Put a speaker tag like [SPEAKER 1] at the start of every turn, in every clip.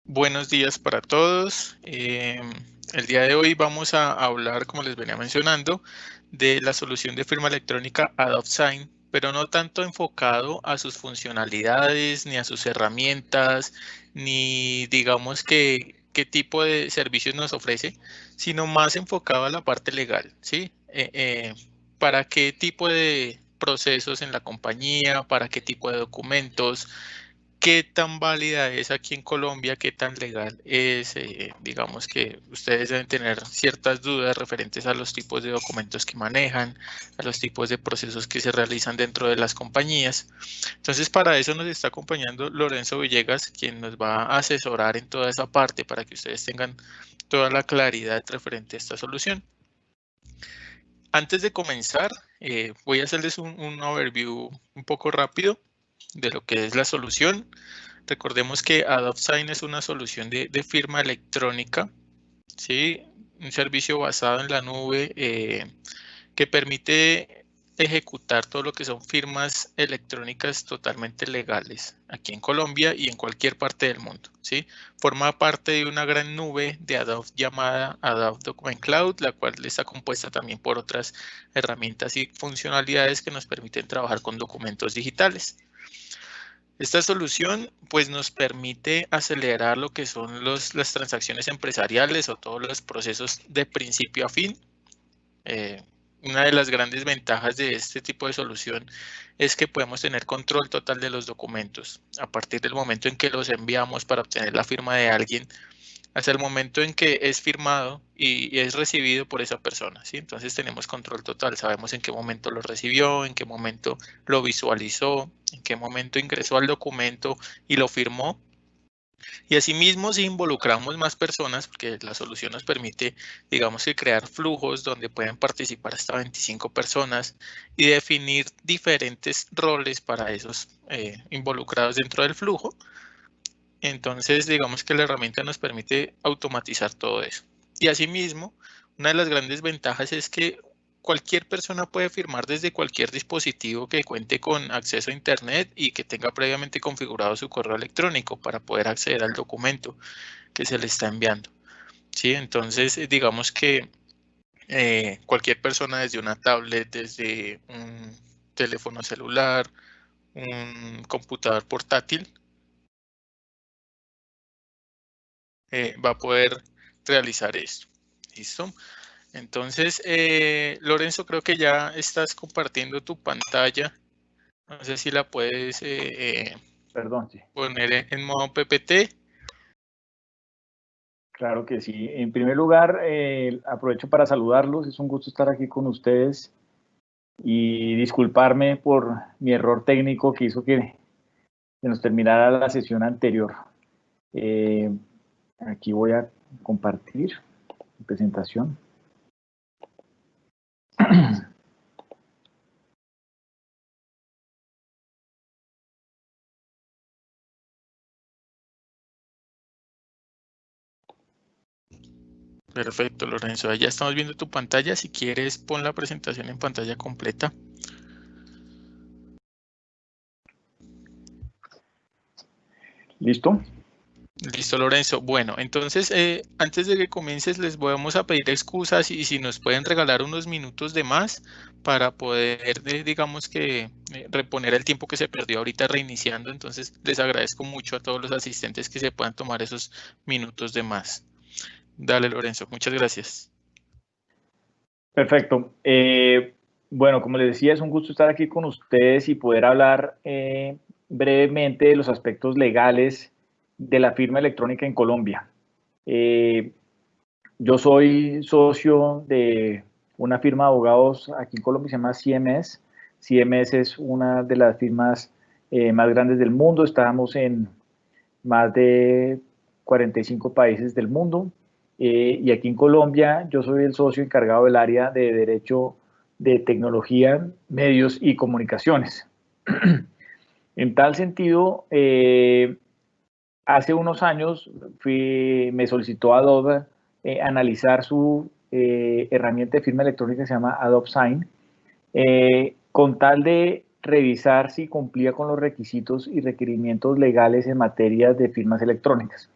[SPEAKER 1] Buenos días para todos. El día de hoy vamos a hablar, como les venía mencionando, de la solución de firma electrónica AdoptSign, pero no tanto enfocado a sus funcionalidades, ni a sus herramientas, ni digamos que qué tipo de servicios nos ofrece, sino más enfocado a la parte legal, ¿sí? Para qué tipo de procesos en la compañía, para qué tipo de documentos, qué tan válida es aquí en Colombia, qué tan legal es. Digamos que ustedes deben tener ciertas dudas referentes a los tipos de documentos que manejan, a los tipos de procesos que se realizan dentro de las compañías. Entonces, para eso nos está acompañando Lorenzo Villegas, quien nos va a asesorar en toda esa parte para que ustedes tengan toda la claridad referente a esta solución. Antes de comenzar, voy a hacerles un overview un poco rápido de lo que es la solución. Recordemos que AdoptSign es una solución de firma electrónica, ¿sí? Un servicio basado en la nube que permite ejecutar todo lo que son firmas electrónicas totalmente legales aquí en Colombia y en cualquier parte del mundo, ¿sí? Forma parte de una gran nube de Adobe llamada Adobe Document Cloud, la cual está compuesta también por otras herramientas y funcionalidades que nos permiten trabajar con documentos digitales. Esta solución pues nos permite acelerar lo que son las transacciones empresariales o todos los procesos de principio a fin. Una de las grandes ventajas de este tipo de solución es que podemos tener control total de los documentos. A partir del momento en que los enviamos para obtener la firma de alguien, hasta el momento en que es firmado y es recibido por esa persona, ¿sí? Entonces tenemos control total, sabemos en qué momento lo recibió, en qué momento lo visualizó, en qué momento ingresó al documento y lo firmó. Y asimismo, si involucramos más personas, porque la solución nos permite, digamos que crear flujos donde pueden participar hasta 25 personas y definir diferentes roles para esos involucrados dentro del flujo. Entonces, digamos que la herramienta nos permite automatizar todo eso. Y asimismo, una de las grandes ventajas es que cualquier persona puede firmar desde cualquier dispositivo que cuente con acceso a Internet y que tenga previamente configurado su correo electrónico para poder acceder al documento que se le está enviando. ¿Sí? Entonces, digamos que cualquier persona desde una tablet, desde un teléfono celular, un computador portátil, va a poder realizar esto. ¿Listo? Entonces, Lorenzo, creo que ya estás compartiendo tu pantalla. No sé si la puedes
[SPEAKER 2] Perdón, sí.
[SPEAKER 1] poner en modo PPT.
[SPEAKER 2] Claro que sí. En primer lugar, aprovecho para saludarlos. Es un gusto estar aquí con ustedes y disculparme por mi error técnico que hizo que nos terminara la sesión anterior. Eh, Aquí voy a compartir mi presentación.
[SPEAKER 1] Perfecto, Lorenzo. Ya estamos viendo tu pantalla. Si quieres, pon la presentación en pantalla completa.
[SPEAKER 2] ¿Listo?
[SPEAKER 1] Listo, Lorenzo. Bueno, entonces, antes de que comiences, les vamos a pedir excusas y si nos pueden regalar unos minutos de más para poder, digamos que, reponer el tiempo que se perdió ahorita reiniciando. Entonces, les agradezco mucho a todos los asistentes que se puedan tomar esos minutos de más. Dale, Lorenzo. Muchas gracias.
[SPEAKER 2] Perfecto. Bueno, como les decía, es un gusto estar aquí con ustedes y poder hablar brevemente de los aspectos legales de la firma electrónica en Colombia. Yo soy socio de una firma de abogados aquí en Colombia, se llama CMS. CMS es una de las firmas más grandes del mundo. Estamos en más de 45 países del mundo. Y aquí en Colombia yo soy el socio encargado del área de Derecho de Tecnología, Medios y Comunicaciones. En tal sentido, hace unos años me solicitó Adobe analizar su herramienta de firma electrónica que se llama AdoptSign. con tal de revisar si cumplía con los requisitos y requerimientos legales en materia de firmas electrónicas.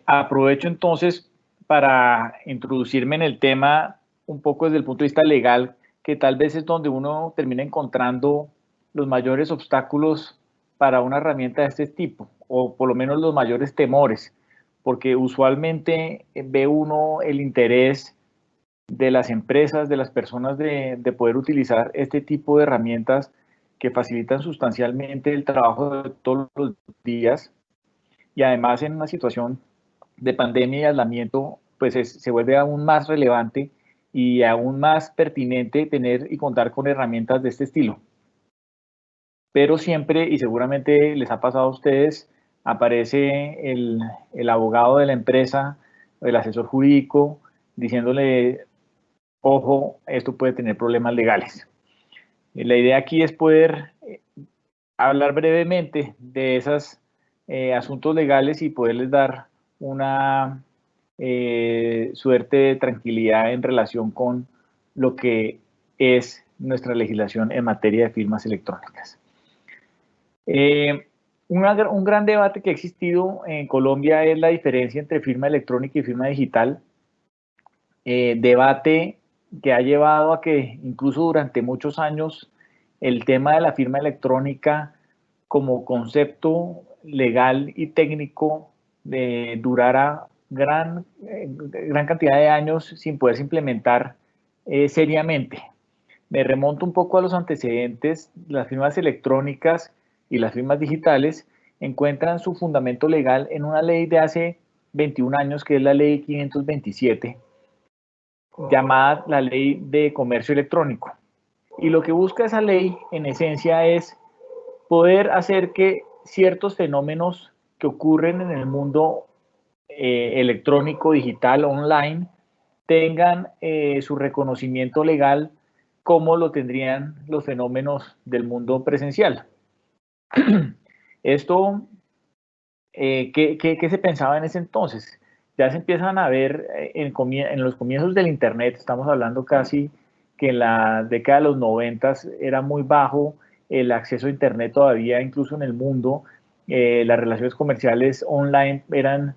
[SPEAKER 2] Aprovecho entonces para introducirme en el tema un poco desde el punto de vista legal, que tal vez es donde uno termina encontrando los mayores obstáculos para una herramienta de este tipo, o por lo menos los mayores temores, porque usualmente ve uno el interés de las empresas, de las personas de poder utilizar este tipo de herramientas que facilitan sustancialmente el trabajo de todos los días, y además en una situación de pandemia y aislamiento, pues se vuelve aún más relevante y aún más pertinente tener y contar con herramientas de este estilo. Pero siempre, y seguramente les ha pasado a ustedes, aparece el abogado de la empresa, el asesor jurídico, diciéndole, ojo, esto puede tener problemas legales. La idea aquí es poder hablar brevemente de esos asuntos legales y poderles dar una suerte de tranquilidad en relación con lo que es nuestra legislación en materia de firmas electrónicas. Un gran debate que ha existido en Colombia es la diferencia entre firma electrónica y firma digital. Debate que ha llevado a que incluso durante muchos años el tema de la firma electrónica como concepto legal y técnico durara gran cantidad de años sin poderse implementar seriamente. Me remonto un poco a los antecedentes. Las firmas electrónicas y las firmas digitales encuentran su fundamento legal en una ley de hace 21 años, que es la ley 527, llamada la Ley de Comercio Electrónico. Y lo que busca esa ley, en esencia, es poder hacer que ciertos fenómenos que ocurren en el mundo electrónico, digital, online, tengan su reconocimiento legal como lo tendrían los fenómenos del mundo presencial. Esto, ¿qué se pensaba en ese entonces? Ya se empiezan a ver en los comienzos del Internet, estamos hablando casi que en la década de los 90 era muy bajo el acceso a Internet todavía, incluso en el mundo. Las relaciones comerciales online eran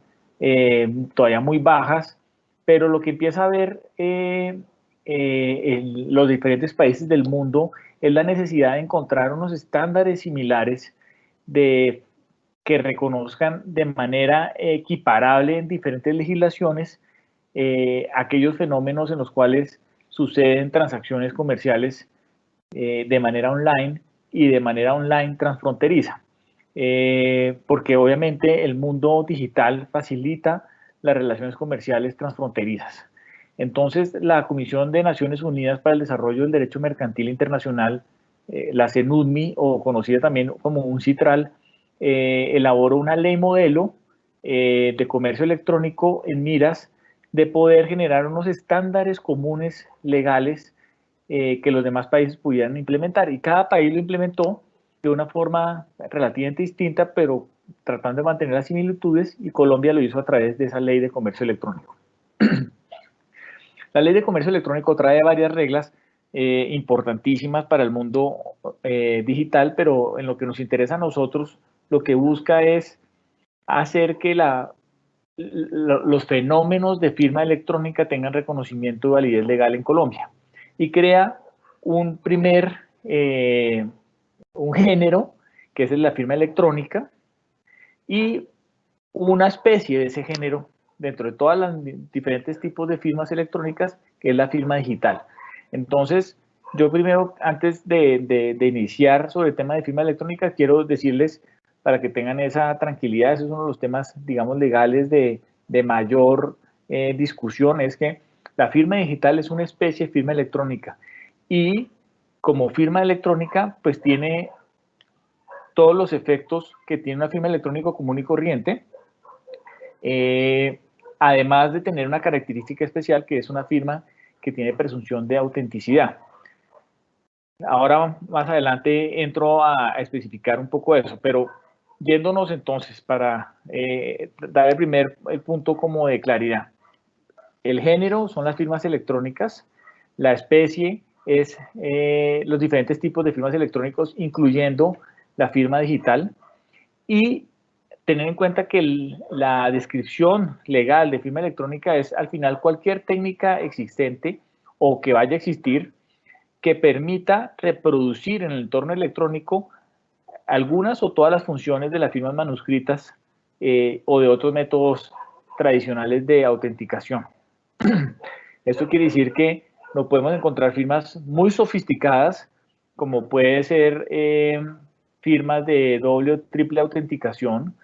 [SPEAKER 2] todavía muy bajas, pero lo que empieza a ver en los diferentes países del mundo es la necesidad de encontrar unos estándares similares que reconozcan de manera equiparable en diferentes legislaciones aquellos fenómenos en los cuales suceden transacciones comerciales de manera online y de manera online transfronteriza. Porque obviamente el mundo digital facilita las relaciones comerciales transfronterizas. Entonces, la Comisión de Naciones Unidas para el Desarrollo del Derecho Mercantil Internacional, la CENUDMI, o conocida también como UNCITRAL, elaboró una ley modelo de comercio electrónico en miras de poder generar unos estándares comunes legales que los demás países pudieran implementar. Y cada país lo implementó de una forma relativamente distinta, pero tratando de mantener las similitudes, y Colombia lo hizo a través de esa ley de comercio electrónico. La ley de comercio electrónico trae varias reglas importantísimas para el mundo digital, pero en lo que nos interesa a nosotros, lo que busca es hacer que los fenómenos de firma electrónica tengan reconocimiento y validez legal en Colombia, y crea un género, que es la firma electrónica, y una especie de ese género dentro de todas las diferentes tipos de firmas electrónicas, que es la firma digital. Entonces, yo primero, antes de iniciar sobre el tema de firma electrónica, quiero decirles, para que tengan esa tranquilidad, ese es uno de los temas, digamos, legales de mayor discusión, es que la firma digital es una especie de firma electrónica, y como firma electrónica, pues tiene todos los efectos que tiene una firma electrónica común y corriente, además de tener una característica especial, que es una firma que tiene presunción de autenticidad. Ahora, más adelante, entro a especificar un poco eso, pero yéndonos entonces para dar el punto como de claridad. El género son las firmas electrónicas, la especie es los diferentes tipos de firmas electrónicos, incluyendo la firma digital, y tener en cuenta que la descripción legal de firma electrónica es al final cualquier técnica existente o que vaya a existir que permita reproducir en el entorno electrónico algunas o todas las funciones de las firmas manuscritas o de otros métodos tradicionales de autenticación. Esto quiere decir que no podemos encontrar firmas muy sofisticadas, como puede ser firmas de doble o triple autenticación,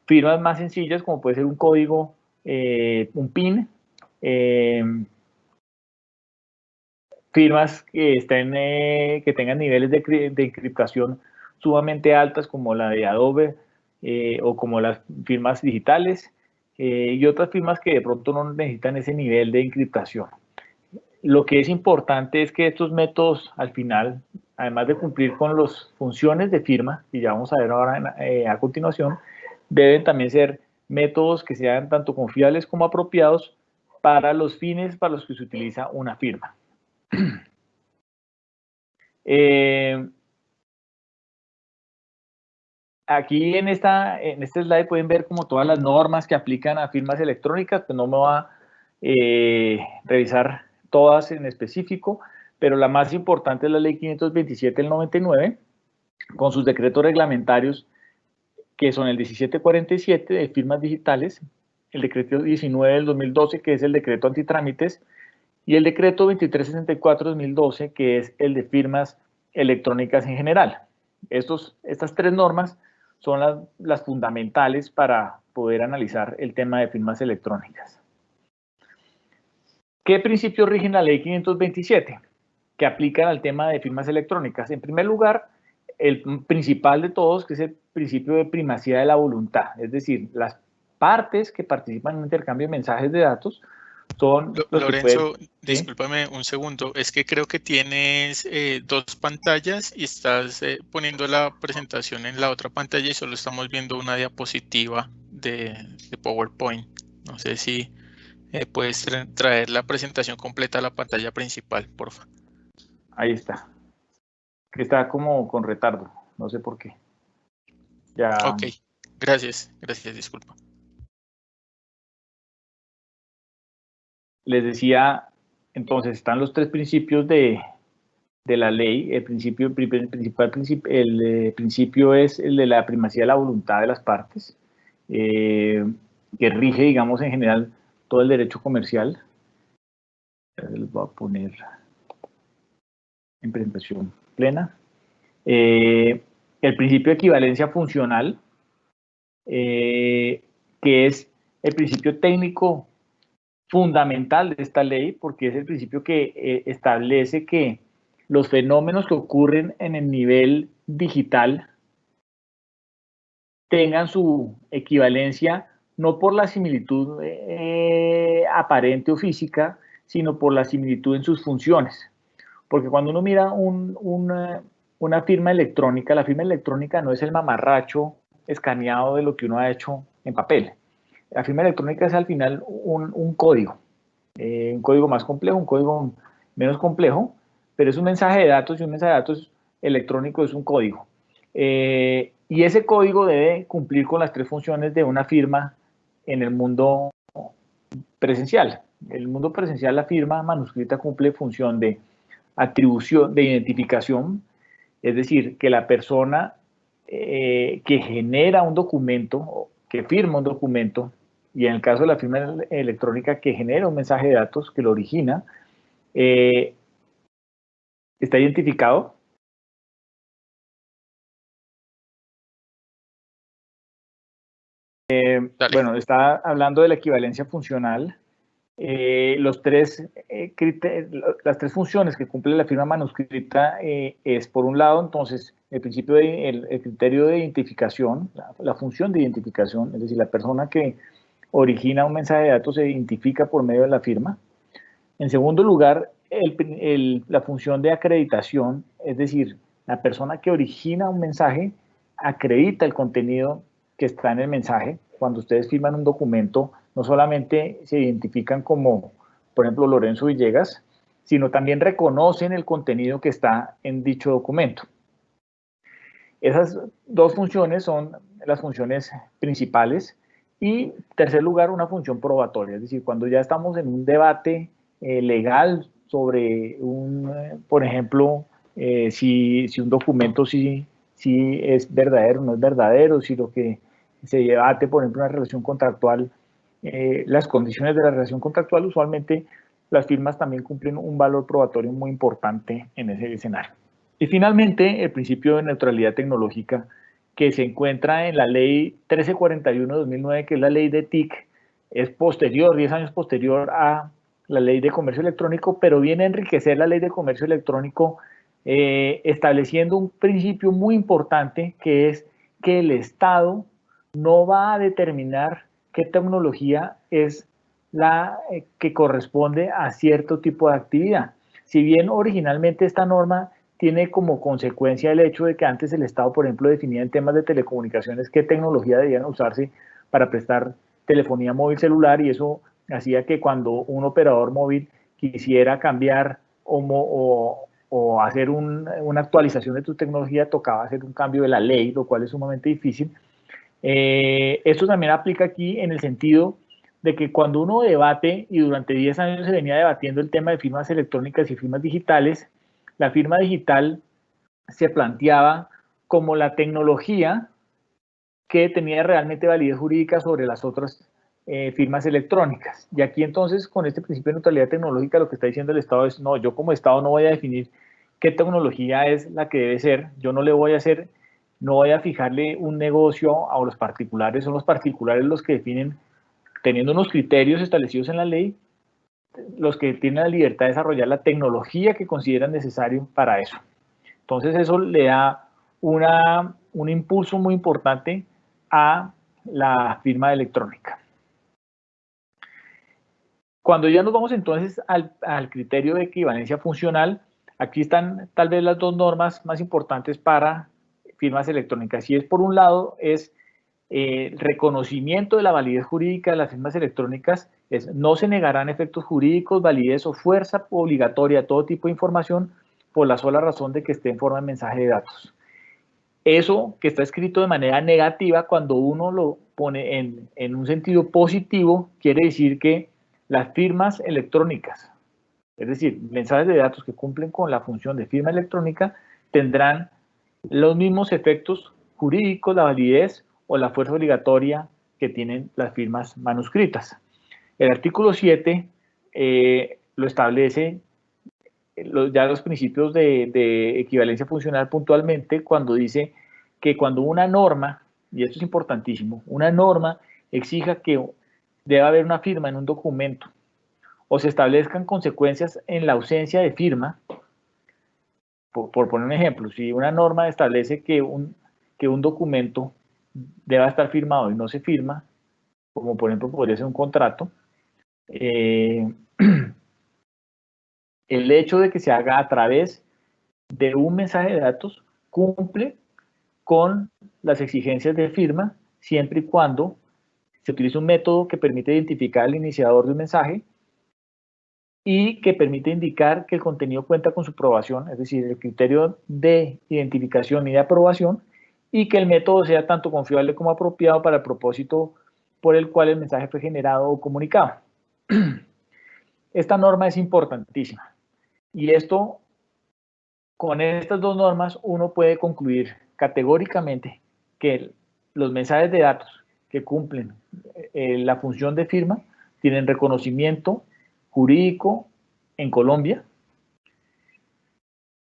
[SPEAKER 2] firmas más sencillas, como puede ser un código, un PIN, firmas que tengan niveles de encriptación sumamente altas, como la de Adobe o como las firmas digitales, y otras firmas que de pronto no necesitan ese nivel de encriptación. Lo que es importante es que estos métodos, al final, además de cumplir con las funciones de firma, y ya vamos a ver ahora a continuación, deben también ser métodos que sean tanto confiables como apropiados para los fines para los que se utiliza una firma. Aquí en este slide pueden ver como todas las normas que aplican a firmas electrónicas, pues no me va a revisar todas en específico, pero la más importante es la Ley 527 del 99, con sus decretos reglamentarios, que son el 1747 de firmas digitales, el decreto 19 del 2012, que es el decreto antitrámites, y el decreto 2364 del 2012, que es el de firmas electrónicas en general. Estas tres normas son las fundamentales para poder analizar el tema de firmas electrónicas. ¿Qué principios rigen la ley 527 que aplican al tema de firmas electrónicas? En primer lugar, el principal de todos, que es el principio de primacía de la voluntad, es decir, las partes que participan en un intercambio de mensajes de datos son los
[SPEAKER 1] Lorenzo,
[SPEAKER 2] que pueden,
[SPEAKER 1] discúlpame un segundo, es que creo que tienes dos pantallas y estás poniendo la presentación en la otra pantalla y solo estamos viendo una diapositiva de PowerPoint. No sé si puedes traer la presentación completa a la pantalla principal, por favor.
[SPEAKER 2] Ahí está. Que está como con retardo, no sé por qué. Ya.
[SPEAKER 1] Ok, gracias, disculpa.
[SPEAKER 2] Les decía, entonces están los tres principios de la ley. El principio es el de la primacía de la voluntad de las partes, que rige, digamos, en general todo el derecho comercial. Les voy a poner en presentación plena. El principio de equivalencia funcional, que es el principio técnico fundamental de esta ley, porque es el principio que establece que los fenómenos que ocurren en el nivel digital tengan su equivalencia no por la similitud aparente o física, sino por la similitud en sus funciones. Porque cuando uno mira una firma electrónica, la firma electrónica no es el mamarracho escaneado de lo que uno ha hecho en papel. La firma electrónica es al final un código más complejo, un código menos complejo, pero es un mensaje de datos y un mensaje de datos electrónico es un código. Y ese código debe cumplir con las tres funciones de una firma en el mundo presencial. En el mundo presencial, la firma manuscrita cumple función de atribución, de identificación, es decir, que la persona que genera un documento, que firma un documento, y en el caso de la firma electrónica que genera un mensaje de datos, que lo origina, está identificado. Bueno, está hablando de la equivalencia funcional. Las tres funciones que cumple la firma manuscrita es, por un lado, entonces, el criterio de identificación, la función de identificación, es decir, la persona que origina un mensaje de datos se identifica por medio de la firma. En segundo lugar, la función de acreditación, es decir, la persona que origina un mensaje acredita el contenido que está en el mensaje. Cuando ustedes firman un documento, no solamente se identifican como, por ejemplo, Lorenzo Villegas, sino también reconocen el contenido que está en dicho documento. Esas dos funciones son las funciones principales. Y, en tercer lugar, una función probatoria, es decir, cuando ya estamos en un debate legal sobre por ejemplo, si un documento sí es verdadero o no es verdadero, si lo que se debate, por ejemplo, una relación contractual, las condiciones de la relación contractual, usualmente las firmas también cumplen un valor probatorio muy importante en ese escenario. Y finalmente, el principio de neutralidad tecnológica, que se encuentra en la ley 1341 de 2009, que es la ley de TIC, es posterior, 10 años posterior a la ley de comercio electrónico, pero viene a enriquecer la ley de comercio electrónico estableciendo un principio muy importante, que es que el Estado no va a determinar qué tecnología es la que corresponde a cierto tipo de actividad. Si bien originalmente esta norma tiene como consecuencia el hecho de que antes el Estado, por ejemplo, definía en temas de telecomunicaciones qué tecnología debían usarse para prestar telefonía móvil celular, y eso hacía que cuando un operador móvil quisiera cambiar o hacer una actualización de tu tecnología, tocaba hacer un cambio de la ley, lo cual es sumamente difícil. Esto también aplica aquí en el sentido de que cuando uno debate, y durante 10 años se venía debatiendo el tema de firmas electrónicas y firmas digitales, la firma digital se planteaba como la tecnología que tenía realmente validez jurídica sobre las otras firmas electrónicas. Y aquí entonces, con este principio de neutralidad tecnológica, lo que está diciendo el Estado es, no, yo como Estado no voy a definir qué tecnología es la que debe ser, yo no le voy a hacer, no voy a fijarle un negocio a los particulares, son los particulares los que definen, teniendo unos criterios establecidos en la ley, los que tienen la libertad de desarrollar la tecnología que consideran necesario para eso. Entonces eso le da un impulso muy importante a la firma electrónica. Cuando ya nos vamos entonces al criterio de equivalencia funcional, aquí están tal vez las dos normas más importantes para firmas electrónicas. Y es, por un lado, es el reconocimiento de la validez jurídica de las firmas electrónicas, es no se negarán efectos jurídicos, validez o fuerza obligatoria a todo tipo de información por la sola razón de que esté en forma de mensaje de datos. Eso que está escrito de manera negativa, cuando uno lo pone en un sentido positivo, quiere decir que las firmas electrónicas, es decir, mensajes de datos que cumplen con la función de firma electrónica, tendrán los mismos efectos jurídicos, la validez o la fuerza obligatoria que tienen las firmas manuscritas. El artículo 7 lo establece ya los principios de equivalencia funcional puntualmente, cuando dice que cuando una norma, y esto es importantísimo, una norma exija que debe haber una firma en un documento o se establezcan consecuencias en la ausencia de firma, por poner un ejemplo, si una norma establece que un documento deba estar firmado y no se firma, como por ejemplo podría ser un contrato, el hecho de que se haga a través de un mensaje de datos cumple con las exigencias de firma, siempre y cuando se utilice un método que permite identificar al iniciador de un mensaje y que permite indicar que el contenido cuenta con su aprobación, es decir, el criterio de identificación y de aprobación, y que el método sea tanto confiable como apropiado para el propósito por el cual el mensaje fue generado o comunicado. Esta norma es importantísima, y esto, con estas dos normas, uno puede concluir categóricamente que los mensajes de datos que cumplen la función de firma tienen reconocimiento jurídico en Colombia,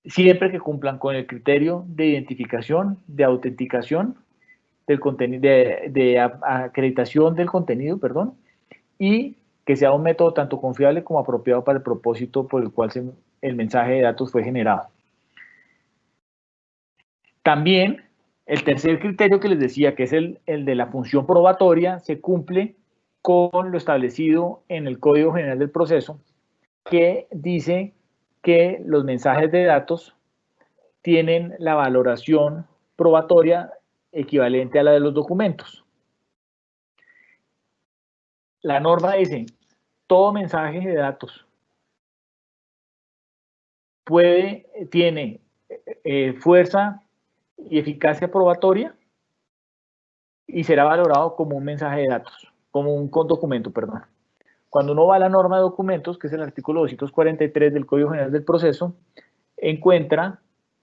[SPEAKER 2] siempre que cumplan con el criterio de identificación, de autenticación del contenido, de acreditación del contenido, perdón, y que sea un método tanto confiable como apropiado para el propósito por el cual el mensaje de datos fue generado. También el tercer criterio que les decía, que es el de la función probatoria, se cumple con lo establecido en el Código General del Proceso, que dice que los mensajes de datos tienen la valoración probatoria equivalente a la de los documentos. La norma dice, todo mensaje de datos tiene fuerza y eficacia probatoria y será valorado como un mensaje de datos, como un documento, perdón. Cuando uno va a la norma de documentos, que es el artículo 243 del Código General del Proceso, encuentra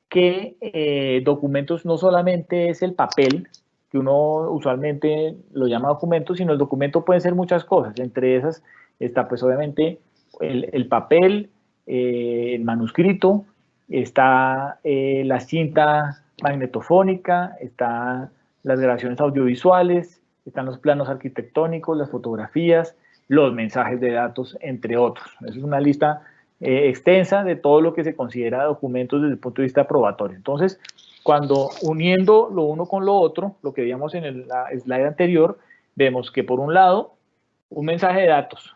[SPEAKER 2] que documentos no solamente es el papel, que uno usualmente lo llama documento, sino el documento puede ser muchas cosas. Entre esas está pues obviamente el papel, el manuscrito, está la cinta magnetofónica, están las grabaciones audiovisuales, están los planos arquitectónicos, las fotografías, los mensajes de datos, entre otros. Esa es una lista extensa de todo lo que se considera documentos desde el punto de vista probatorio. Entonces, cuando uniendo lo uno con lo otro, lo que veíamos en el slide anterior, vemos que por un lado, un mensaje de datos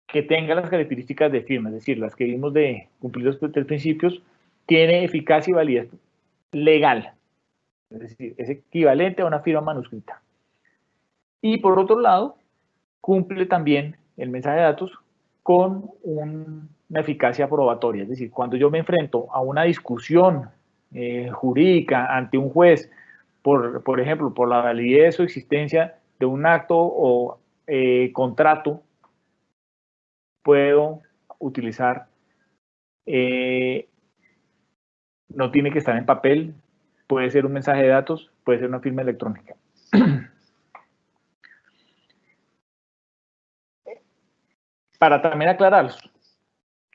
[SPEAKER 2] que tenga las características de firma, es decir, las que vimos de cumplir los tres principios, tiene eficacia y validez legal, es decir, es equivalente a una firma manuscrita. Y por otro lado, cumple también el mensaje de datos con una eficacia probatoria, es decir, cuando yo me enfrento a una discusión jurídica ante un juez, por ejemplo, por la validez o existencia de un acto o contrato, puedo utilizar, no tiene que estar en papel, puede ser un mensaje de datos, puede ser una firma electrónica. Para también aclararlos,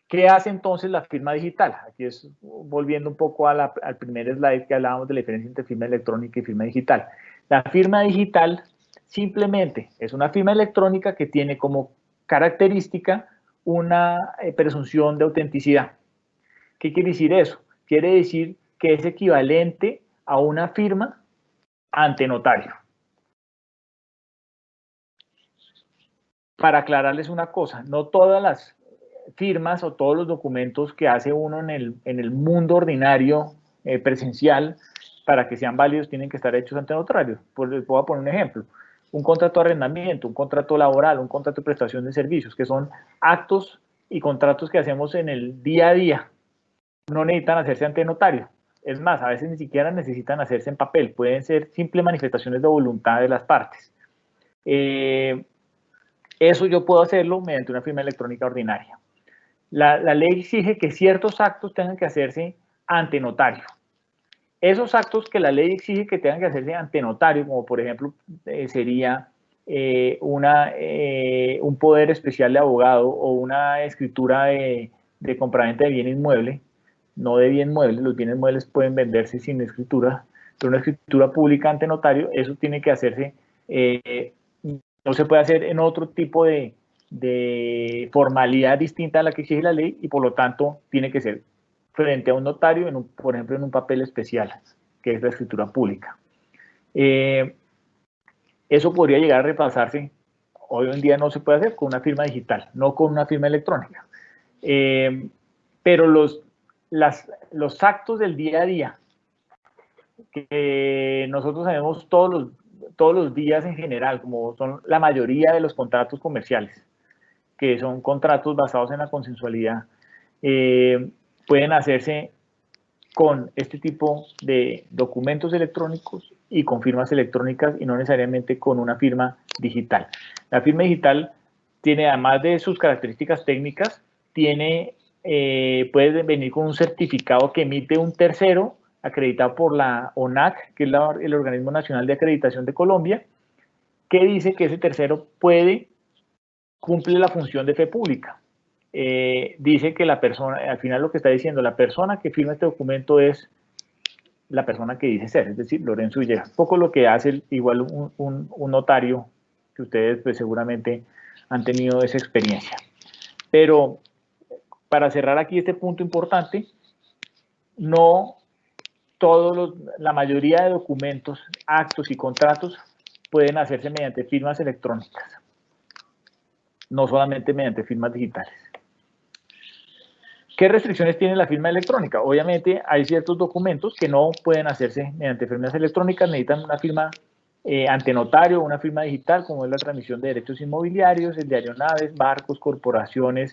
[SPEAKER 2] ¿qué hace entonces la firma digital? Aquí es volviendo un poco al primer slide que hablábamos de la diferencia entre firma electrónica y firma digital. La firma digital simplemente es una firma electrónica que tiene como característica una presunción de autenticidad. ¿Qué quiere decir eso? Quiere decir que es equivalente a una firma ante notario. Para aclararles una cosa, no todas las firmas o todos los documentos que hace uno en el mundo ordinario presencial, para que sean válidos, tienen que estar hechos ante notario. Pues les voy a poner un ejemplo. Un contrato de arrendamiento, un contrato laboral, un contrato de prestación de servicios, que son actos y contratos que hacemos en el día a día. No necesitan hacerse ante notario. Es más, a veces ni siquiera necesitan hacerse en papel. Pueden ser simples manifestaciones de voluntad de las partes. Eso yo puedo hacerlo mediante una firma electrónica ordinaria. La ley exige que ciertos actos tengan que hacerse ante notario. Esos actos que la ley exige que tengan que hacerse ante notario, como por ejemplo sería un poder especial de abogado o una escritura de compraventa de bien inmueble, no de bien mueble, los bienes muebles pueden venderse sin escritura, pero una escritura pública ante notario, eso tiene que hacerse, no se puede hacer en otro tipo de formalidad distinta a la que exige la ley y por lo tanto tiene que ser frente a un notario, por ejemplo, en un papel especial, que es la escritura pública. Eso podría llegar a repasarse, hoy en día no se puede hacer con una firma digital, no con una firma electrónica. Pero los actos del día a día, que nosotros sabemos todos los días en general, como son la mayoría de los contratos comerciales, que son contratos basados en la consensualidad, pueden hacerse con este tipo de documentos electrónicos y con firmas electrónicas y no necesariamente con una firma digital. La firma digital tiene, además de sus características técnicas, puede venir con un certificado que emite un tercero acreditado por la ONAC, que es el Organismo Nacional de Acreditación de Colombia, que dice que ese tercero cumple la función de fe pública. Dice que la persona, al final lo que está diciendo, la persona que firma este documento es la persona que dice ser, es decir, Lorenzo Villegas. Un poco lo que hace igual un notario, que ustedes pues seguramente han tenido esa experiencia. Pero para cerrar aquí este punto importante, no la mayoría de documentos, actos y contratos pueden hacerse mediante firmas electrónicas, no solamente mediante firmas digitales. ¿Qué restricciones tiene la firma electrónica? Obviamente hay ciertos documentos que no pueden hacerse mediante firmas electrónicas, necesitan una firma ante notario, una firma digital, como es la transmisión de derechos inmobiliarios, el de aeronaves, barcos, corporaciones,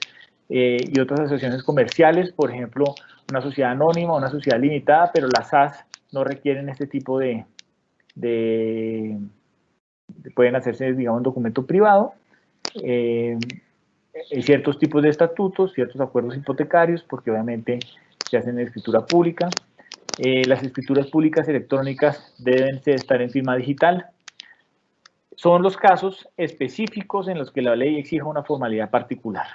[SPEAKER 2] y otras asociaciones comerciales, por ejemplo, una sociedad anónima, una sociedad limitada, pero las SAS no requieren este tipo pueden hacerse, digamos, un documento privado. Ciertos tipos de estatutos, ciertos acuerdos hipotecarios, porque obviamente se hacen en escritura pública. Las escrituras públicas electrónicas deben estar en firma digital. Son los casos específicos en los que la ley exija una formalidad particular.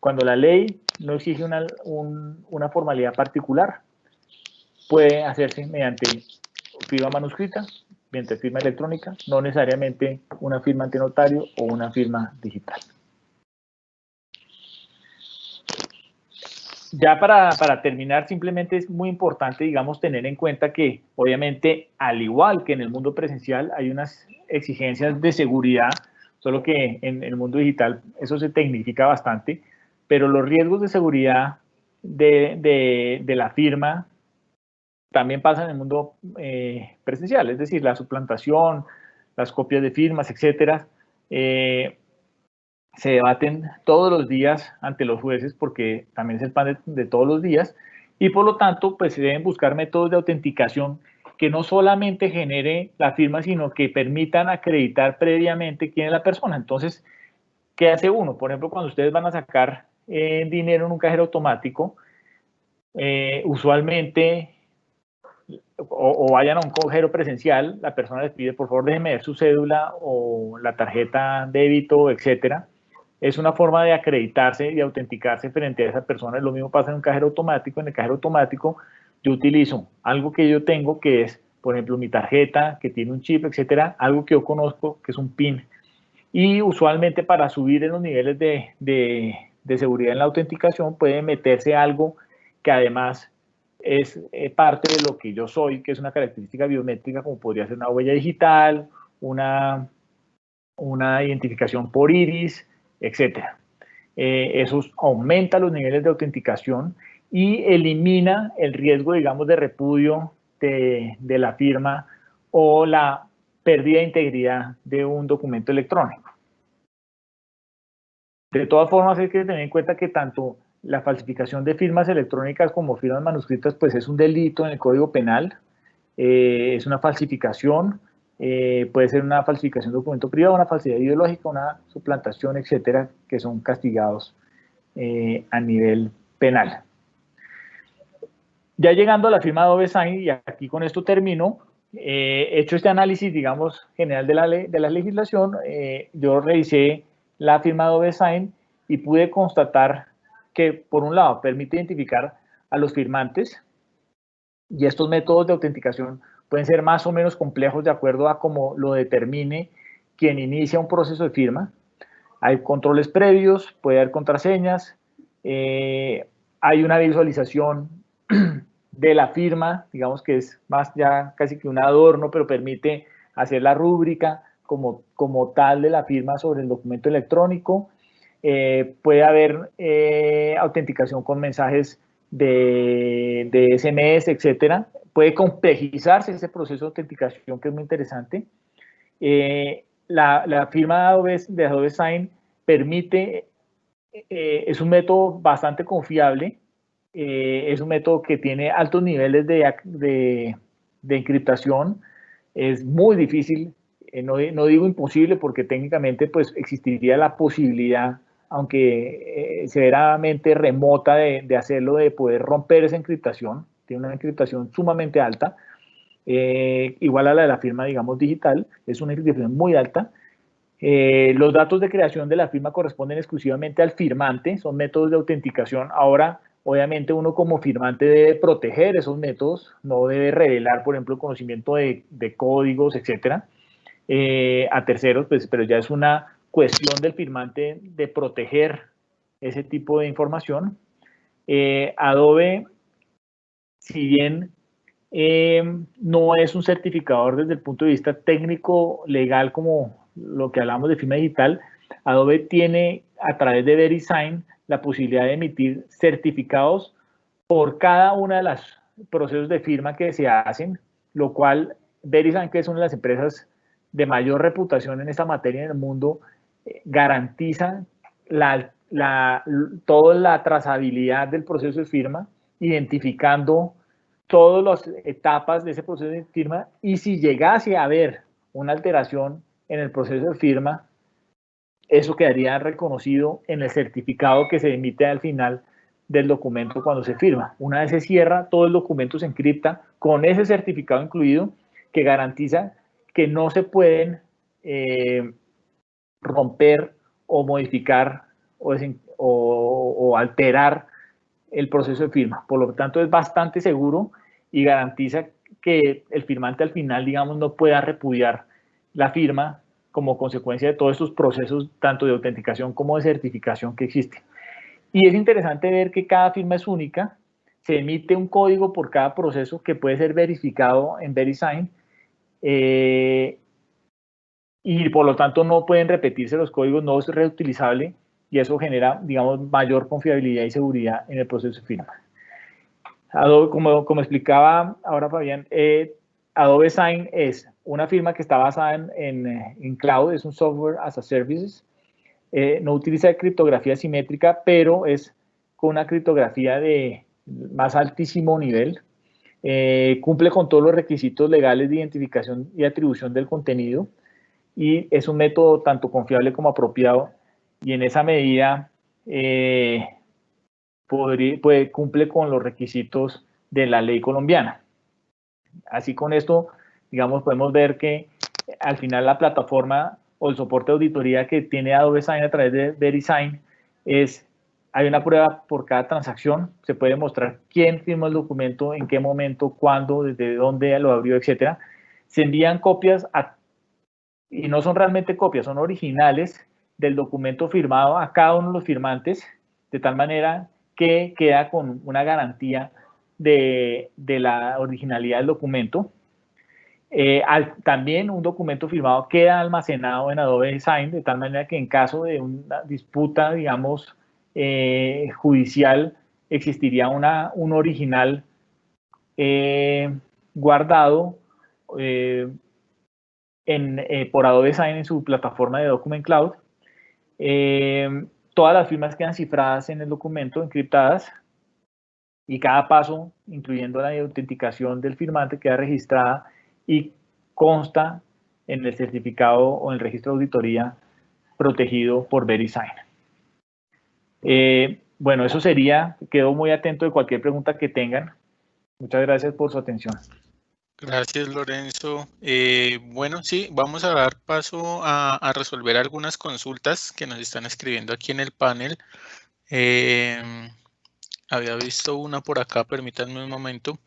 [SPEAKER 2] Cuando la ley no exige una formalidad particular, puede hacerse mediante firma manuscrita, mediante firma electrónica, no necesariamente una firma ante notario o una firma digital. Ya para terminar, simplemente es muy importante, digamos, tener en cuenta que, obviamente, al igual que en el mundo presencial, hay unas exigencias de seguridad, solo que en el mundo digital eso se tecnifica bastante, pero los riesgos de seguridad de la firma también pasan en el mundo presencial, es decir, la suplantación, las copias de firmas, etcétera, se debaten todos los días ante los jueces porque también es el pan de todos los días y por lo tanto pues se deben buscar métodos de autenticación que no solamente genere la firma sino que permitan acreditar previamente quién es la persona. Entonces, ¿qué hace uno? Por ejemplo, cuando ustedes van a sacar dinero en un cajero automático, usualmente o vayan a un cajero presencial, la persona les pide por favor déjeme ver su cédula o la tarjeta débito, etcétera. Es una forma de acreditarse y autenticarse frente a esa persona. Lo mismo pasa en un cajero automático. En el cajero automático yo utilizo algo que yo tengo que es, por ejemplo, mi tarjeta que tiene un chip, etcétera, algo que yo conozco que es un PIN. Y usualmente para subir en los niveles de seguridad en la autenticación puede meterse algo que además es parte de lo que yo soy, que es una característica biométrica como podría ser una huella digital, una identificación por iris, etcétera. Eso aumenta los niveles de autenticación y elimina el riesgo, digamos, de repudio de la firma o la pérdida de integridad de un documento electrónico. De todas formas, hay que tener en cuenta que tanto la falsificación de firmas electrónicas como firmas manuscritas, pues es un delito en el Código Penal, es una falsificación, puede ser una falsificación de documento privado, una falsedad ideológica, una suplantación, etcétera, que son castigados a nivel penal. Ya llegando a la firma Adobe Sign, y aquí con esto termino, hecho este análisis, digamos, general de la legislación, yo revisé la firma Adobe Sign y pude constatar que, por un lado, permite identificar a los firmantes y estos métodos de autenticación pueden ser más o menos complejos de acuerdo a cómo lo determine quien inicia un proceso de firma. Hay controles previos, puede haber contraseñas, hay una visualización de la firma, digamos que es más ya casi que un adorno, pero permite hacer la rúbrica como tal de la firma sobre el documento electrónico. Puede haber autenticación con mensajes de SMS, etcétera. Puede complejizarse ese proceso de autenticación que es muy interesante. La firma de Adobe Sign permite, es un método bastante confiable, es un método que tiene altos niveles de encriptación, es muy difícil, no digo imposible porque técnicamente pues existiría la posibilidad, aunque severamente remota de hacerlo, de poder romper esa encriptación, tiene una encriptación sumamente alta, igual a la de la firma, digamos, digital, es una encriptación muy alta. Los datos de creación de la firma corresponden exclusivamente al firmante, son métodos de autenticación. Ahora, obviamente, uno como firmante debe proteger esos métodos, no debe revelar, por ejemplo, el conocimiento de códigos, etcétera, a terceros, pues, pero ya es una cuestión del firmante de proteger ese tipo de información. Adobe, si bien no es un certificador desde el punto de vista técnico legal como lo que hablamos de firma digital, Adobe tiene a través de VeriSign la posibilidad de emitir certificados por cada una de los procesos de firma que se hacen, lo cual VeriSign, que es una de las empresas de mayor reputación en esta materia en el mundo, garantiza toda la trazabilidad del proceso de firma, identificando todas las etapas de ese proceso de firma, y si llegase a haber una alteración en el proceso de firma, eso quedaría reconocido en el certificado que se emite al final del documento cuando se firma. Una vez se cierra, todo el documento se encripta con ese certificado incluido, que garantiza que no se pueden romper o modificar o alterar el proceso de firma. Por lo tanto, es bastante seguro y garantiza que el firmante al final, digamos, no pueda repudiar la firma como consecuencia de todos estos procesos, tanto de autenticación como de certificación que existen. Y es interesante ver que cada firma es única, se emite un código por cada proceso que puede ser verificado en VeriSign, y por lo tanto no pueden repetirse los códigos, no es reutilizable, y eso genera, digamos, mayor confiabilidad y seguridad en el proceso de firma. Adobe, como explicaba ahora Fabián, Adobe Sign es una firma que está basada en cloud, es un software as a service, no utiliza criptografía simétrica, pero es con una criptografía de más altísimo nivel, cumple con todos los requisitos legales de identificación y atribución del contenido, y es un método tanto confiable como apropiado, y en esa medida cumple con los requisitos de la ley colombiana. Así, con esto, digamos, podemos ver que al final la plataforma o el soporte de auditoría que tiene Adobe Sign a través de VeriSign hay una prueba por cada transacción, se puede mostrar quién firmó el documento, en qué momento, cuándo, desde dónde lo abrió, etcétera. Se envían copias y no son realmente copias, son originales del documento firmado a cada uno de los firmantes, de tal manera que queda con una garantía de la originalidad del documento. También un documento firmado queda almacenado en Adobe Sign, de tal manera que en caso de una disputa, digamos, judicial, existiría un original guardado por Adobe Sign en su plataforma de Document Cloud. Todas las firmas quedan cifradas en el documento, encriptadas, y cada paso, incluyendo la autenticación del firmante, queda registrada y consta en el certificado o en el registro de auditoría protegido por VeriSign. Bueno, eso sería. Quedo muy atento de cualquier pregunta que tengan. Muchas gracias por su atención.
[SPEAKER 1] Gracias, Lorenzo. Bueno, sí, vamos a dar paso a resolver algunas consultas que nos están escribiendo aquí en el panel. Había visto una por acá, permítanme un momento,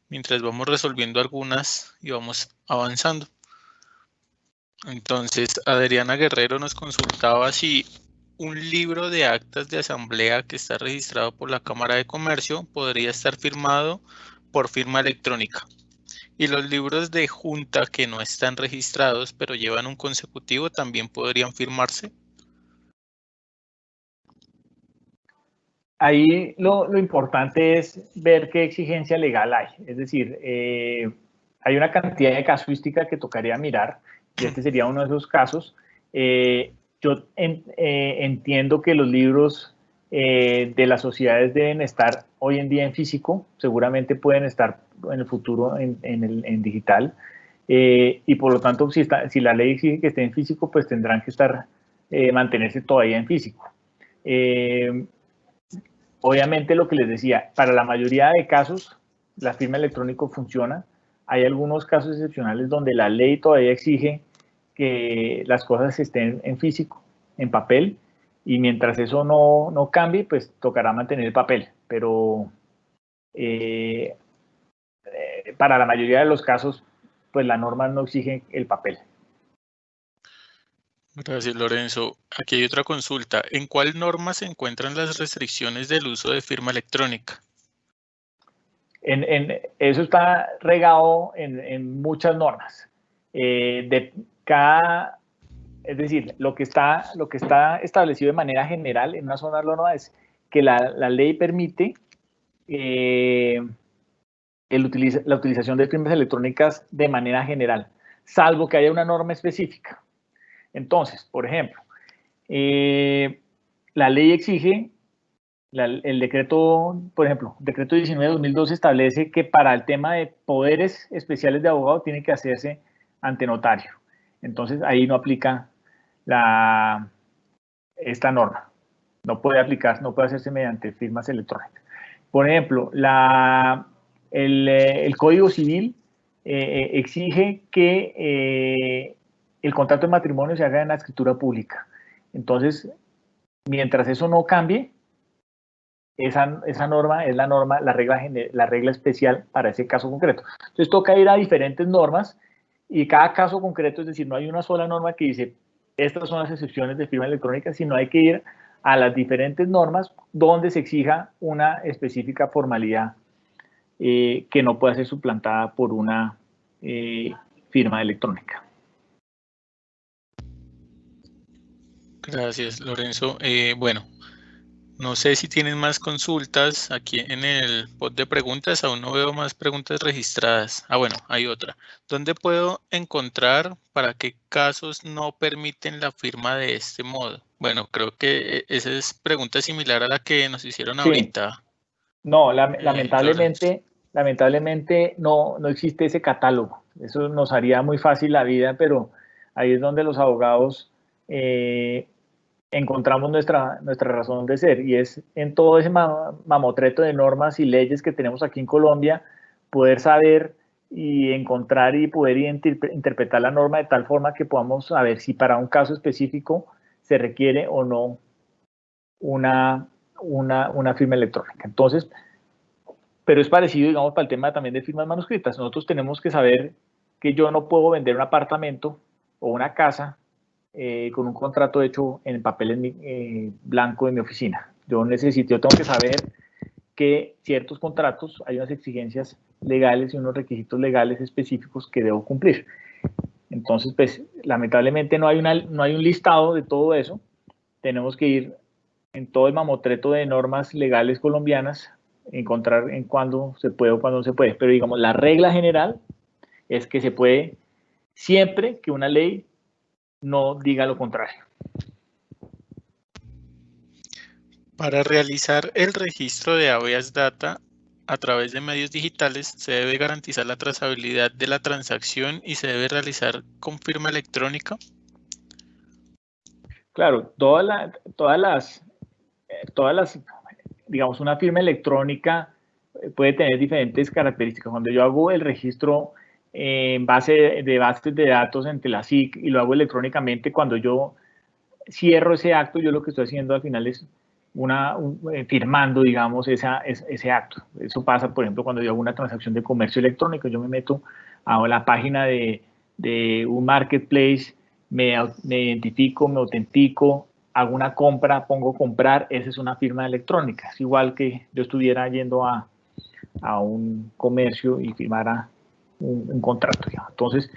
[SPEAKER 1] mientras vamos resolviendo algunas y vamos avanzando. Entonces, Adriana Guerrero nos consultaba si un libro de actas de asamblea que está registrado por la Cámara de Comercio podría estar firmado por firma electrónica. Y los libros de junta que no están registrados, pero llevan un consecutivo, ¿también podrían firmarse?
[SPEAKER 2] Ahí lo importante es ver qué exigencia legal hay. Es decir, hay una cantidad de casuística que tocaría mirar, y este sería uno de esos casos. Yo entiendo que los libros de las sociedades deben estar hoy en día en físico, seguramente pueden estar en el futuro en digital, y por lo tanto, si la ley exige que esté en físico, pues tendrán que mantenerse todavía en físico. Obviamente, lo que les decía, para la mayoría de casos la firma electrónica funciona. Hay algunos casos excepcionales donde la ley todavía exige que las cosas estén en físico, en papel, y mientras eso no cambie, pues tocará mantener el papel, pero para la mayoría de los casos, pues la norma no exige el papel.
[SPEAKER 1] Gracias, Lorenzo. Aquí hay otra consulta. ¿En cuál norma se encuentran las restricciones del uso de firma electrónica?
[SPEAKER 2] Eso está regado en muchas normas. Es decir, lo que está establecido de manera general en una sola norma es que la ley permite la utilización de firmas electrónicas de manera general, salvo que haya una norma específica. Entonces, por ejemplo, la ley exige, el decreto, por ejemplo, el decreto 19 de 2012 establece que para el tema de poderes especiales de abogado tiene que hacerse ante notario. Entonces ahí no aplica esta norma. No puede aplicar, no puede hacerse mediante firmas electrónicas. Por ejemplo, el Código Civil exige que el contrato de matrimonio se haga en la escritura pública. Entonces, mientras eso no cambie, esa norma es la regla especial para ese caso concreto. Entonces, toca ir a diferentes normas y cada caso concreto, es decir, no hay una sola norma que dice estas son las excepciones de firma electrónica, sino hay que ir a las diferentes normas donde se exija una específica formalidad que no pueda ser suplantada por una firma electrónica.
[SPEAKER 1] Gracias, Lorenzo. Bueno, no sé si tienen más consultas aquí en el bot de preguntas. Aún no veo más preguntas registradas. Bueno, hay otra. ¿Dónde puedo encontrar para qué casos no permiten la firma de este modo? Bueno, creo que esa es pregunta similar a la que nos hicieron ahorita.
[SPEAKER 2] No, lamentablemente no existe ese catálogo. Eso nos haría muy fácil la vida, pero ahí es donde los abogados encontramos nuestra razón de ser, y es en todo ese mamotreto de normas y leyes que tenemos aquí en Colombia, poder saber y encontrar y poder interpretar la norma de tal forma que podamos saber si para un caso específico se requiere o no una firma electrónica. Entonces, pero es parecido, digamos, para el tema también de firmas manuscritas. Nosotros tenemos que saber que yo no puedo vender un apartamento o una casa con un contrato hecho en papel blanco en mi oficina. Yo tengo que saber que ciertos contratos hay unas exigencias legales y unos requisitos legales específicos que debo cumplir. Entonces, pues, lamentablemente no hay un listado de todo eso. Tenemos que ir en todo el mamotreto de normas legales colombianas, encontrar en cuándo se puede o cuándo no se puede. Pero, digamos, la regla general es que se puede siempre que una ley no diga lo contrario.
[SPEAKER 1] Para realizar el registro de habeas data a través de medios digitales, se debe garantizar la trazabilidad de la transacción y se debe realizar con firma electrónica.
[SPEAKER 2] Claro, todas las, digamos, una firma electrónica puede tener diferentes características. Cuando yo hago el registro en bases de datos entre la SIC y lo hago electrónicamente, cuando yo cierro ese acto, yo lo que estoy haciendo al final es firmando, digamos, ese acto. Eso pasa, por ejemplo, cuando yo hago una transacción de comercio electrónico, yo me meto a la página de un marketplace, me identifico, me autentico, hago una compra, pongo comprar, esa es una firma electrónica. Es igual que yo estuviera yendo a un comercio y firmara un contrato. Digamos. Entonces,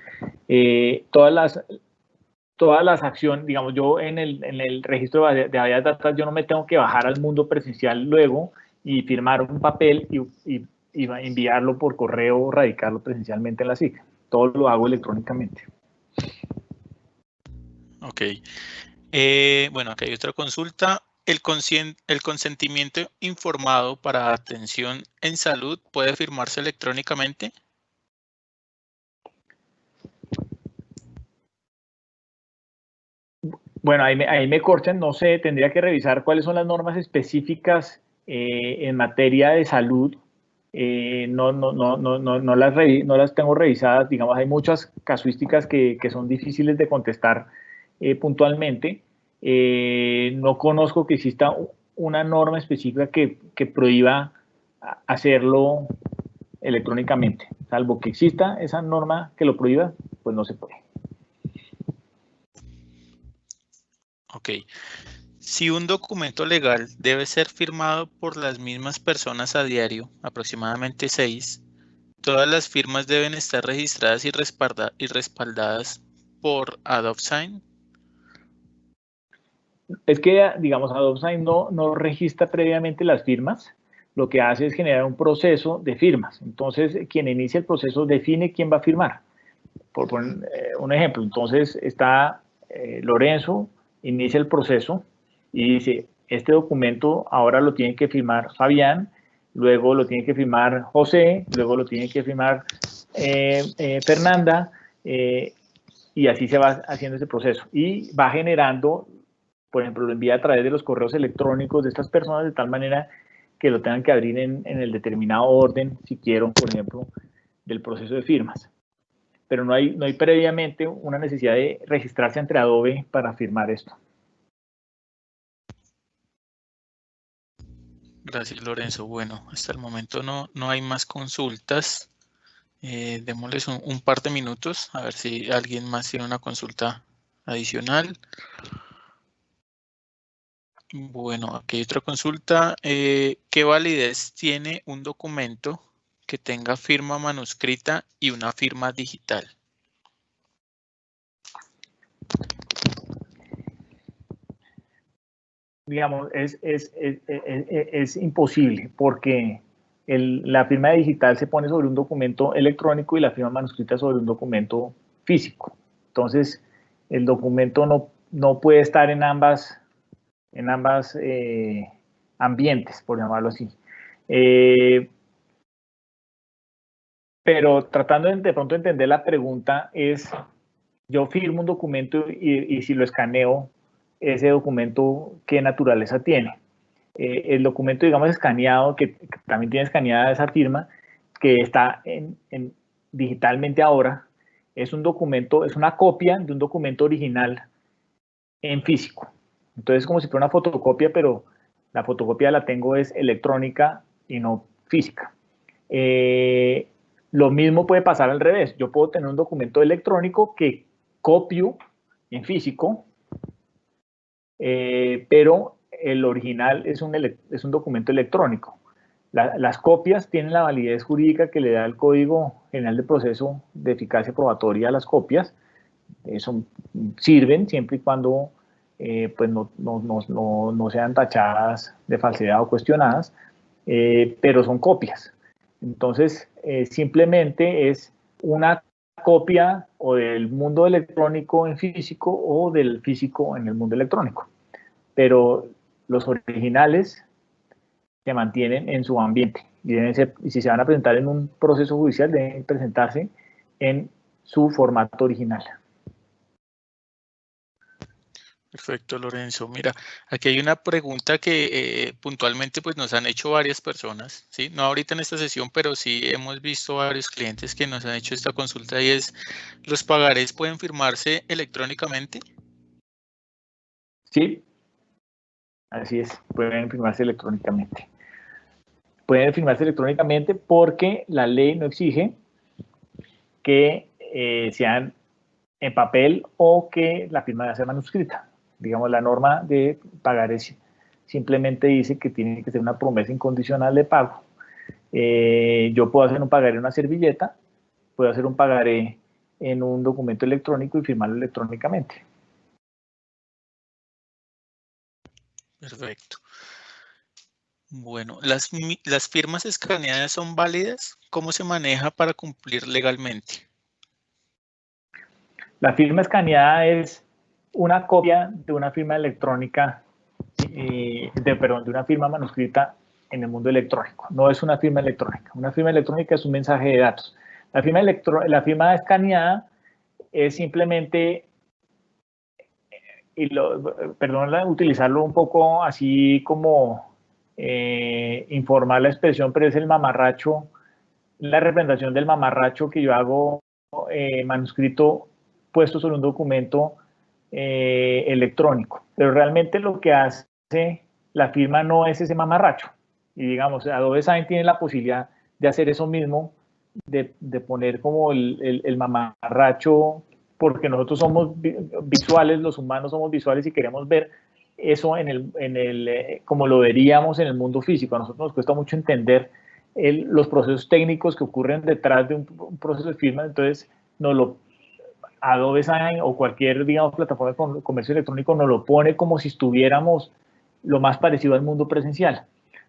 [SPEAKER 2] todas las acciones, digamos, yo en el registro de habeas data, yo no me tengo que bajar al mundo presencial luego y firmar un papel y enviarlo por correo o radicarlo presencialmente en la SIC. Todo lo hago electrónicamente.
[SPEAKER 1] Ok. Bueno, aquí hay otra consulta. ¿El consentimiento informado para atención en salud puede firmarse electrónicamente?
[SPEAKER 2] Bueno, ahí me corchan, no sé, tendría que revisar cuáles son las normas específicas en materia de salud. No las tengo revisadas, digamos, hay muchas casuísticas que son difíciles de contestar puntualmente. No conozco que exista una norma específica que prohíba hacerlo electrónicamente, salvo que exista esa norma que lo prohíba, pues no se puede.
[SPEAKER 1] Ok. Si un documento legal debe ser firmado por las mismas personas a diario, aproximadamente 6, todas las firmas deben estar registradas y respaldadas por AdopSign.
[SPEAKER 2] Es que, digamos, AdopSign no registra previamente las firmas, lo que hace es generar un proceso de firmas. Entonces, quien inicia el proceso define quién va a firmar. Por poner un ejemplo, entonces está Lorenzo, inicia el proceso y dice, este documento ahora lo tiene que firmar Fabián, luego lo tiene que firmar José, luego lo tiene que firmar Fernanda, y así se va haciendo ese proceso. Y va generando, por ejemplo, lo envía a través de los correos electrónicos de estas personas de tal manera que lo tengan que abrir en el determinado orden, si quiero, por ejemplo, del proceso de firmas. Pero no hay previamente una necesidad de registrarse ante Adobe para firmar esto.
[SPEAKER 1] Gracias, Lorenzo. Bueno, hasta el momento no hay más consultas. Démosles un par de minutos a ver si alguien más tiene una consulta adicional. Bueno, aquí hay otra consulta. ¿Qué validez tiene un documento que tenga firma manuscrita y una firma digital?
[SPEAKER 2] Digamos, es imposible porque la firma digital se pone sobre un documento electrónico y la firma manuscrita sobre un documento físico. Entonces, el documento no puede estar en ambas ambientes, por llamarlo así. Pero tratando de pronto de entender la pregunta es, yo firmo un documento y si lo escaneo, ese documento, ¿qué naturaleza tiene? El documento, digamos, escaneado, que también tiene escaneada esa firma, que está digitalmente ahora, es un documento, es una copia de un documento original en físico. Entonces, como si fuera una fotocopia, pero la fotocopia la tengo es electrónica y no física. Lo mismo puede pasar al revés. Yo puedo tener un documento electrónico que copio en físico, pero el original es un documento electrónico. Las copias tienen la validez jurídica que le da el Código General de Proceso de Eficacia Probatoria a las copias. Eso sirven siempre y cuando pues no sean tachadas de falsedad o cuestionadas, pero son copias. Entonces, simplemente es una copia o del mundo electrónico en físico o del físico en el mundo electrónico. Pero los originales se mantienen en su ambiente y si se van a presentar en un proceso judicial, deben presentarse en su formato original.
[SPEAKER 1] Perfecto, Lorenzo. Mira, aquí hay una pregunta que puntualmente pues, nos han hecho varias personas, ¿sí? No ahorita en esta sesión, pero sí hemos visto varios clientes que nos han hecho esta consulta y es, ¿los pagarés pueden firmarse electrónicamente?
[SPEAKER 2] Sí, así es, pueden firmarse electrónicamente. Pueden firmarse electrónicamente porque la ley no exige que sean en papel o que la firma debe ser manuscrita. Digamos, la norma de pagarés simplemente dice que tiene que ser una promesa incondicional de pago. Yo puedo hacer un pagaré en una servilleta, puedo hacer un pagaré en un documento electrónico y firmarlo electrónicamente.
[SPEAKER 1] Perfecto. Bueno, ¿las firmas escaneadas son válidas? ¿Cómo se maneja para cumplir legalmente?
[SPEAKER 2] La firma escaneada es una copia de una firma electrónica, de una firma manuscrita en el mundo electrónico. No es una firma electrónica. Una firma electrónica es un mensaje de datos. La firma escaneada es simplemente, perdón, utilizarlo un poco así como informar la expresión, pero es el mamarracho, la representación del mamarracho que yo hago manuscrito puesto sobre un documento electrónico. Pero realmente lo que hace la firma no es ese mamarracho. Y digamos, Adobe Sign tiene la posibilidad de hacer eso mismo, de poner como el mamarracho, porque nosotros somos visuales, los humanos somos visuales y queremos ver eso como lo veríamos en el mundo físico. A nosotros nos cuesta mucho entender los procesos técnicos que ocurren detrás de un proceso de firma, entonces Adobe Sign o cualquier, digamos, plataforma de comercio electrónico nos lo pone como si estuviéramos lo más parecido al mundo presencial.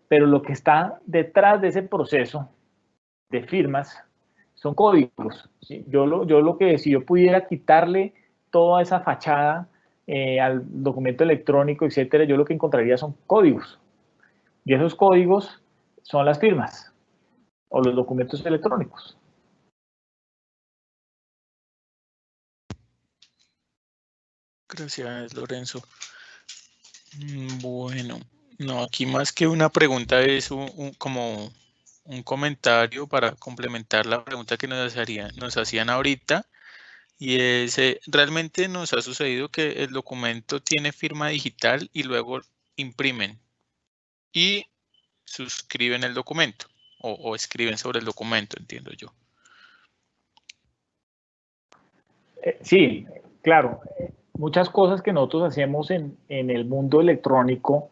[SPEAKER 2] Pero lo que está detrás de ese proceso de firmas son códigos. ¿Sí? Si yo pudiera quitarle toda esa fachada al documento electrónico, etcétera, yo lo que encontraría son códigos. Y esos códigos son las firmas o los documentos electrónicos.
[SPEAKER 1] Gracias, Lorenzo. Bueno, no, aquí más que una pregunta es como un comentario para complementar la pregunta que nos hacían ahorita. Y es, realmente nos ha sucedido que el documento tiene firma digital y luego imprimen y suscriben el documento o escriben sobre el documento, entiendo yo.
[SPEAKER 2] Sí, claro. Muchas cosas que nosotros hacemos en el mundo electrónico,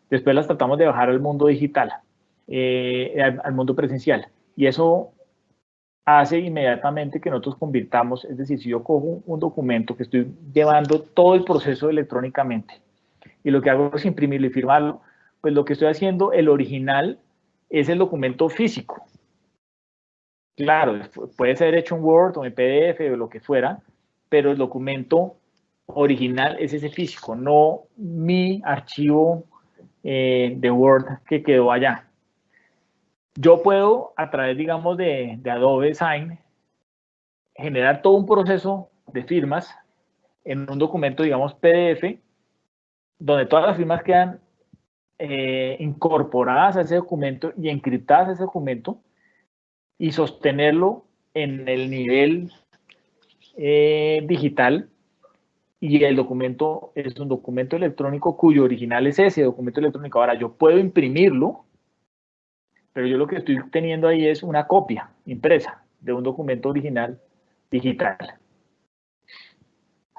[SPEAKER 2] después las tratamos de bajar al mundo digital, al mundo presencial. Y eso hace inmediatamente que nosotros convirtamos, es decir, si yo cojo un documento que estoy llevando todo el proceso electrónicamente y lo que hago es imprimirlo y firmarlo, pues lo que estoy haciendo, el original, es el documento físico. Claro, puede ser hecho en Word o en PDF o lo que fuera, pero el documento original es ese físico, no mi archivo de Word que quedó allá. Yo puedo, a través, digamos, de Adobe Sign, generar todo un proceso de firmas en un documento, digamos, PDF, donde todas las firmas quedan incorporadas a ese documento y encriptadas a ese documento y sostenerlo en el nivel digital, y el documento es un documento electrónico cuyo original es ese documento electrónico. Ahora, yo puedo imprimirlo, pero yo lo que estoy teniendo ahí es una copia impresa de un documento original digital,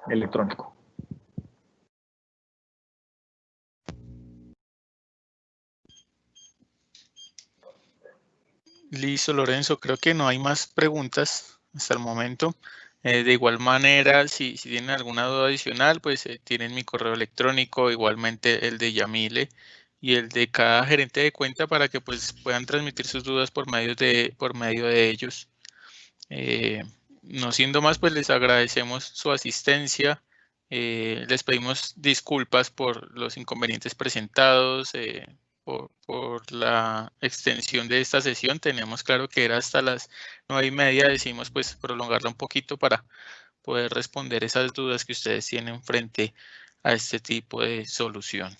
[SPEAKER 2] electrónico.
[SPEAKER 1] Listo, Lorenzo, creo que no hay más preguntas hasta el momento. De igual manera, si tienen alguna duda adicional, pues tienen mi correo electrónico, igualmente el de Yamile y el de cada gerente de cuenta para que pues puedan transmitir sus dudas por medio de ellos. No siendo más, pues les agradecemos su asistencia. Les pedimos disculpas por los inconvenientes presentados, por la extensión de esta sesión. Teníamos claro que era hasta las 9:30, decidimos pues prolongarla un poquito para poder responder esas dudas que ustedes tienen frente a este tipo de solución.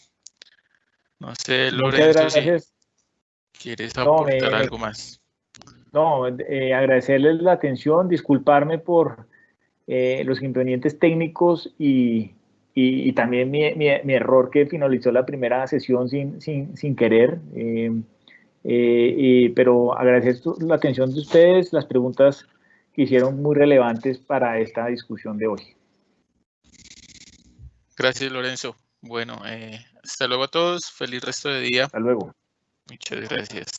[SPEAKER 1] No sé,
[SPEAKER 2] Muchas
[SPEAKER 1] Lorenzo, si
[SPEAKER 2] gracias.
[SPEAKER 1] quieres
[SPEAKER 2] No,
[SPEAKER 1] aportar algo más.
[SPEAKER 2] agradecerles la atención, disculparme por los inconvenientes técnicos y también mi error que finalizó la primera sesión sin querer. Pero agradecer la atención de ustedes, las preguntas que hicieron muy relevantes para esta discusión de hoy.
[SPEAKER 1] Gracias, Lorenzo. Bueno, hasta luego a todos. Feliz resto de día.
[SPEAKER 2] Hasta luego.
[SPEAKER 1] Muchas gracias.